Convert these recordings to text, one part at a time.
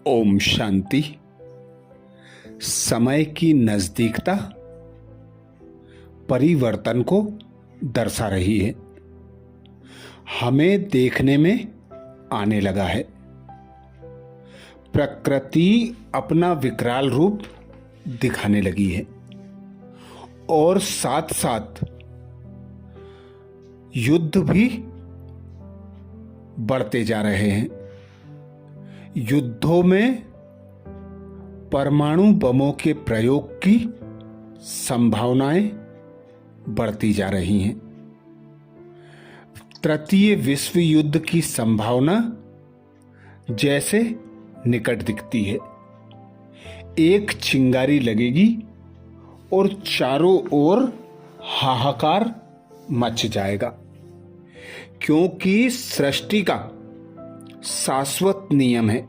ओम शांति। समय की नजदीकता परिवर्तन को दर्शा रही है, हमें देखने में आने लगा है। प्रकृति अपना विकराल रूप दिखाने लगी है और साथ साथ युद्ध भी बढ़ते जा रहे हैं। युद्धों में परमाणु बमों के प्रयोग की संभावनाएं बढ़ती जा रही हैं। तृतीय विश्व युद्ध की संभावना जैसे निकट दिखती है। एक चिंगारी लगेगी और चारों ओर हाहाकार मच जाएगा, क्योंकि सृष्टि का शाश्वत नियम है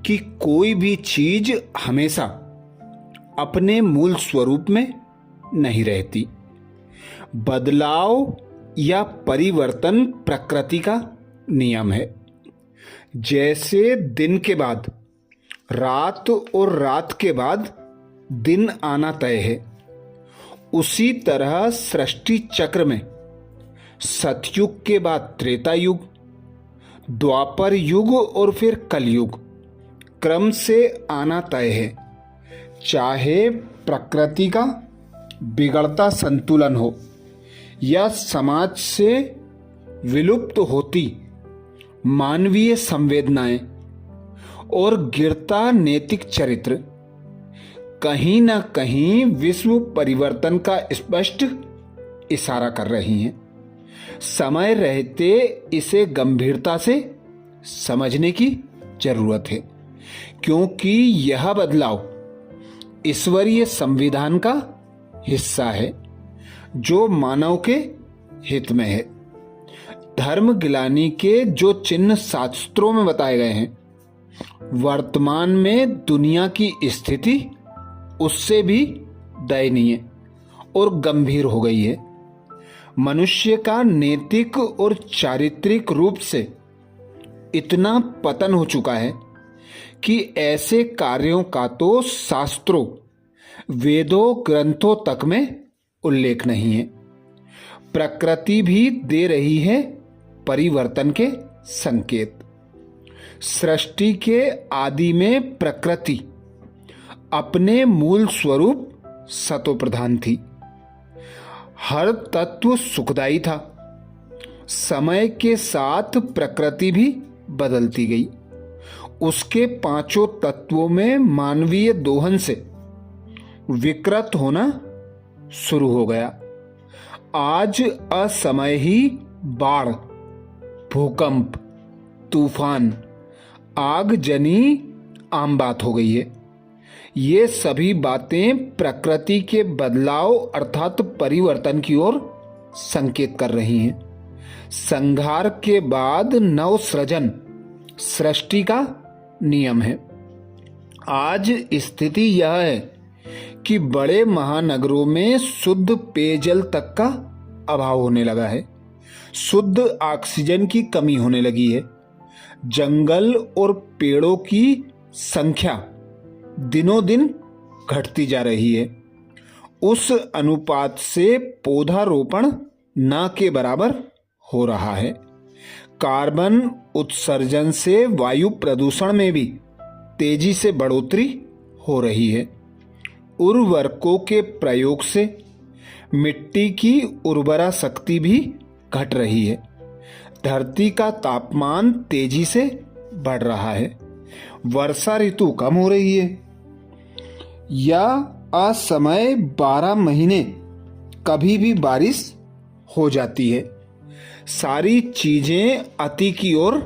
कि कोई भी चीज हमेशा अपने मूल स्वरूप में नहीं रहती। बदलाव या परिवर्तन प्रकृति का नियम है। जैसे दिन के बाद रात और रात के बाद दिन आना तय है, उसी तरह सृष्टि चक्र में सतयुग के बाद त्रेता युग, द्वापर युग और फिर कलयुग क्रम से आना तय है। चाहे प्रकृति का बिगड़ता संतुलन हो या समाज से विलुप्त होती मानवीय संवेदनाएं और गिरता नैतिक चरित्र, कहीं ना कहीं विश्व परिवर्तन का स्पष्ट इशारा कर रही हैं। समय रहते इसे गंभीरता से समझने की जरूरत है, क्योंकि यह बदलाव ईश्वरीय संविधान का हिस्सा है जो मानव के हित में है। धर्म गिलानी के जो चिन्ह शास्त्रों में बताए गए हैं, वर्तमान में दुनिया की स्थिति उससे भी दयनीय और गंभीर हो गई है। मनुष्य का नैतिक और चारित्रिक रूप से इतना पतन हो चुका है कि ऐसे कार्यों का तो शास्त्रों, वेदों, ग्रंथों तक में उल्लेख नहीं है। प्रकृति भी दे रही है परिवर्तन के संकेत। सृष्टि के आदि में प्रकृति अपने मूल स्वरूप सतोप्रधान थी। हर तत्व सुखदायी था। समय के साथ प्रकृति भी बदलती गई। उसके पांचों तत्वों में मानवीय दोहन से विकृत होना शुरू हो गया। आज असमय ही बाढ़, भूकंप, तूफान, आगजनी आम बात हो गई है। ये सभी बातें प्रकृति के बदलाव अर्थात परिवर्तन की ओर संकेत कर रही हैं। संहार के बाद नव सृजन सृष्टि का नियम है। आज स्थिति यह है कि बड़े महानगरों में शुद्ध पेयजल तक का अभाव होने लगा है। शुद्ध ऑक्सीजन की कमी होने लगी है। जंगल और पेड़ों की संख्या दिनों दिन घटती जा रही है। उस अनुपात से पौधारोपण न के बराबर हो रहा है। कार्बन उत्सर्जन से वायु प्रदूषण में भी तेजी से बढ़ोतरी हो रही है। उर्वरकों के प्रयोग से मिट्टी की उर्वरा शक्ति भी घट रही है। धरती का तापमान तेजी से बढ़ रहा है। वर्षा ऋतु कम हो रही है या असमय 12 महीने कभी भी बारिश हो जाती है। सारी चीजें अति की ओर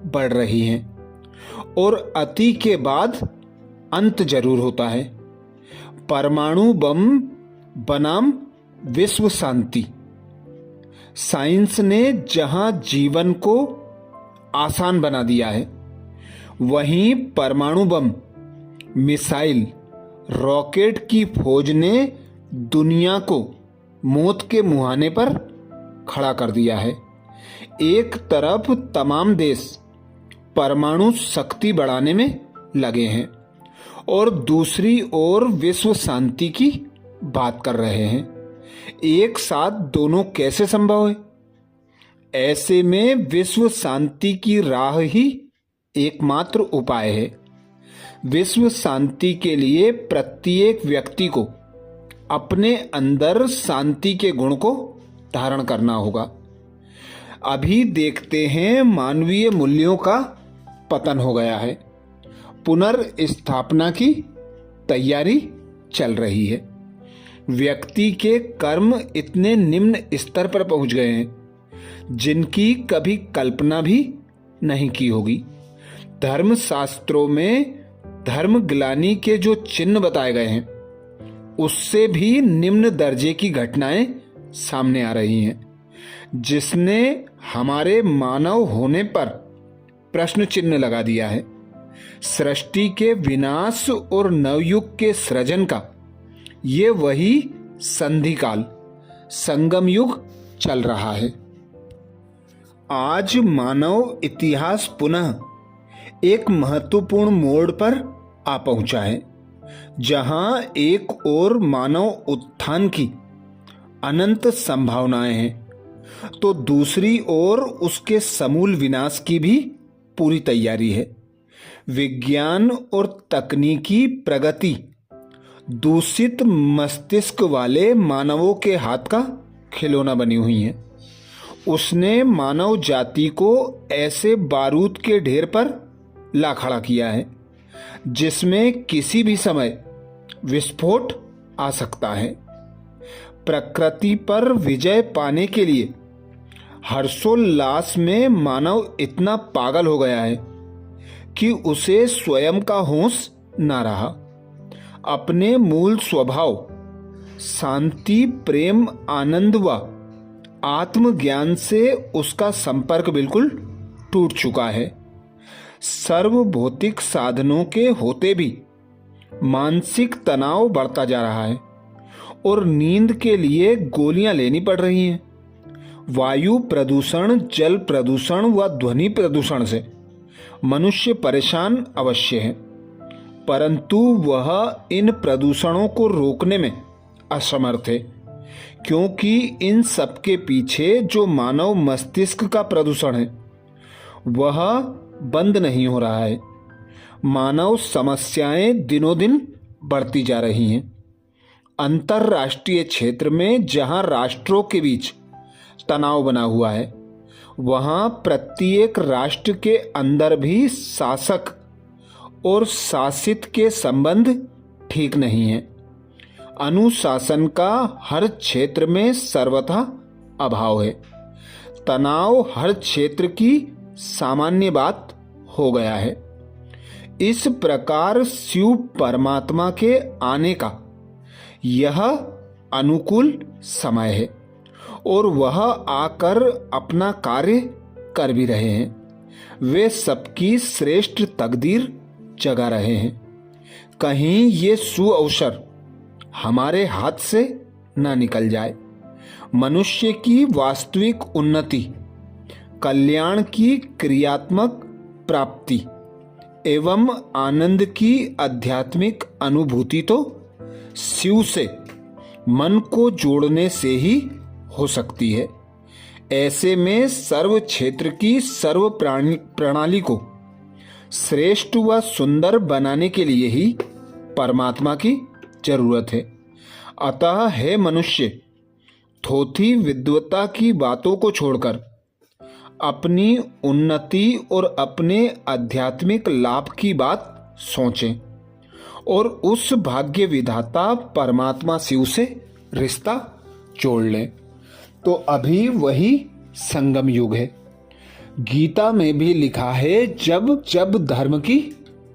बढ़ रही हैं और अति के बाद अंत जरूर होता है। परमाणु बम बनाम विश्व शांति। साइंस ने जहां जीवन को आसान बना दिया है, वहीं परमाणु बम, मिसाइल, रॉकेट की खोज ने दुनिया को मौत के मुहाने पर खड़ा कर दिया है। एक तरफ तमाम देश परमाणु शक्ति बढ़ाने में लगे हैं और दूसरी ओर विश्व शांति की बात कर रहे हैं। एक साथ दोनों कैसे संभव है? ऐसे में विश्व शांति की राह ही एकमात्र उपाय है। विश्व शांति के लिए प्रत्येक व्यक्ति को अपने अंदर शांति के गुण को धारण करना होगा। अभी देखते हैं मानवीय मूल्यों का पतन हो गया है, पुनर्स्थापना की तैयारी चल रही है। व्यक्ति के कर्म इतने निम्न स्तर पर पहुंच गए हैं जिनकी कभी कल्पना भी नहीं की होगी। धर्म शास्त्रों में धर्म ग्लानि के जो चिन्ह बताए गए हैं उससे भी निम्न दर्जे की घटनाएं सामने आ रही हैं, जिसने हमारे मानव होने पर प्रश्न चिन्ह लगा दिया है। सृष्टि के विनाश और नवयुग के सृजन का ये वही संधि काल, संगम युग चल रहा है। आज मानव इतिहास पुनः एक महत्वपूर्ण मोड़ पर आ पहुंचा है, जहां एक ओर मानव उत्थान की अनंत संभावनाएं हैं तो दूसरी ओर उसके समूल विनाश की भी पूरी तैयारी है। विज्ञान और तकनीकी प्रगति दूषित मस्तिष्क वाले मानवों के हाथ का खिलौना बनी हुई है। उसने मानव जाति को ऐसे बारूद के ढेर पर ला खड़ा किया है जिसमें किसी भी समय विस्फोट आ सकता है। प्रकृति पर विजय पाने के लिए हर्षोल्लास में मानव इतना पागल हो गया है कि उसे स्वयं का होश ना रहा। अपने मूल स्वभाव शांति, प्रेम, आनंद व आत्मज्ञान से उसका संपर्क बिल्कुल टूट चुका है। सर्व भौतिक साधनों के होते भी मानसिक तनाव बढ़ता जा रहा है और नींद के लिए गोलियां लेनी पड़ रही हैं। वायु प्रदूषण, जल प्रदूषण व ध्वनि प्रदूषण से मनुष्य परेशान अवश्य है, परंतु वह इन प्रदूषणों को रोकने में असमर्थ है, क्योंकि इन सब के पीछे जो मानव मस्तिष्क का प्रदूषण है वह बंद नहीं हो रहा है। मानव समस्याएं दिनों दिन बढ़ती जा रही हैं। अंतर्राष्ट्रीय क्षेत्र में जहां राष्ट्रों के बीच तनाव बना हुआ है, वहां प्रत्येक राष्ट्र के अंदर भी शासक और शासित के संबंध ठीक नहीं है। अनुशासन का हर क्षेत्र में सर्वथा अभाव है। तनाव हर क्षेत्र की सामान्य बात हो गया है। इस प्रकार शिव परमात्मा के आने का यह अनुकूल समय है और वह आकर अपना कार्य कर भी रहे हैं। वे सबकी श्रेष्ठ तकदीर जगा रहे हैं। कहीं ये सुअवसर हमारे हाथ से ना निकल जाए। मनुष्य की वास्तविक उन्नति, कल्याण की क्रियात्मक प्राप्ति एवं आनंद की आध्यात्मिक अनुभूति तो शिव से मन को जोड़ने से ही हो सकती है। ऐसे में सर्व क्षेत्र की सर्व प्रणाली को श्रेष्ठ व सुंदर बनाने के लिए ही परमात्मा की जरूरत है। अतः हे मनुष्य, थोथी विद्वता की बातों को छोड़कर अपनी उन्नति और अपने आध्यात्मिक लाभ की बात सोचें और उस भाग्य विधाता परमात्मा शिव से रिश्ता जोड़ लें। तो अभी वही संगम युग है। गीता में भी लिखा है, जब जब धर्म की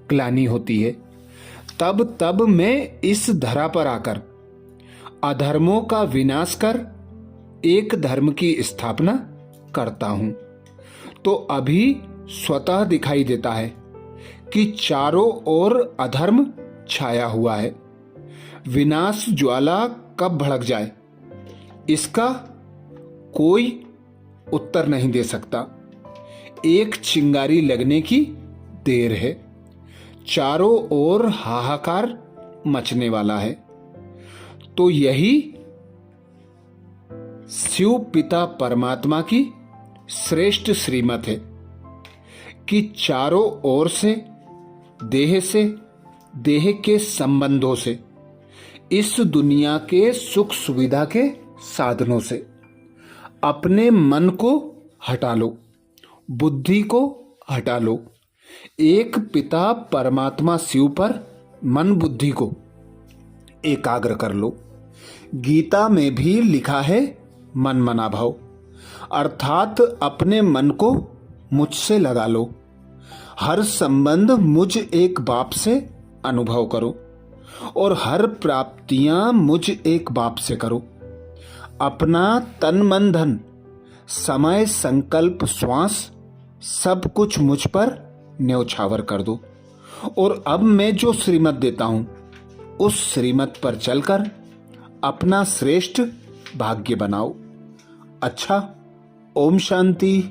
ग्लानि होती है तब तब मैं इस धरा पर आकर अधर्मों का विनाश कर एक धर्म की स्थापना करता हूं। तो अभी स्वतः दिखाई देता है कि चारों ओर अधर्म छाया हुआ है। विनाश ज्वाला कब भड़क जाए इसका कोई उत्तर नहीं दे सकता। एक चिंगारी लगने की देर है। चारों ओर हाहाकार मचने वाला है। तो यही शिव पिता परमात्मा की श्रेष्ठ श्रीमत है कि चारों ओर से, देह के संबंधों से, इस दुनिया के सुख सुविधा के साधनों से अपने मन को हटा लो, बुद्धि को हटा लो। एक पिता परमात्मा शिव पर मन बुद्धि को एकाग्र कर लो। गीता में भी लिखा है मन मना भाव, अर्थात अपने मन को मुझसे लगा लो। हर संबंध मुझ एक बाप से अनुभव करो और हर प्राप्तियां मुझ एक बाप से करो। अपना तन मन धन, समय, संकल्प, श्वास सब कुछ मुझ पर न्यौछावर कर दो और अब मैं जो श्रीमत देता हूं उस श्रीमत पर चलकर अपना श्रेष्ठ भाग्य बनाओ। अच्छा, ओम शांति।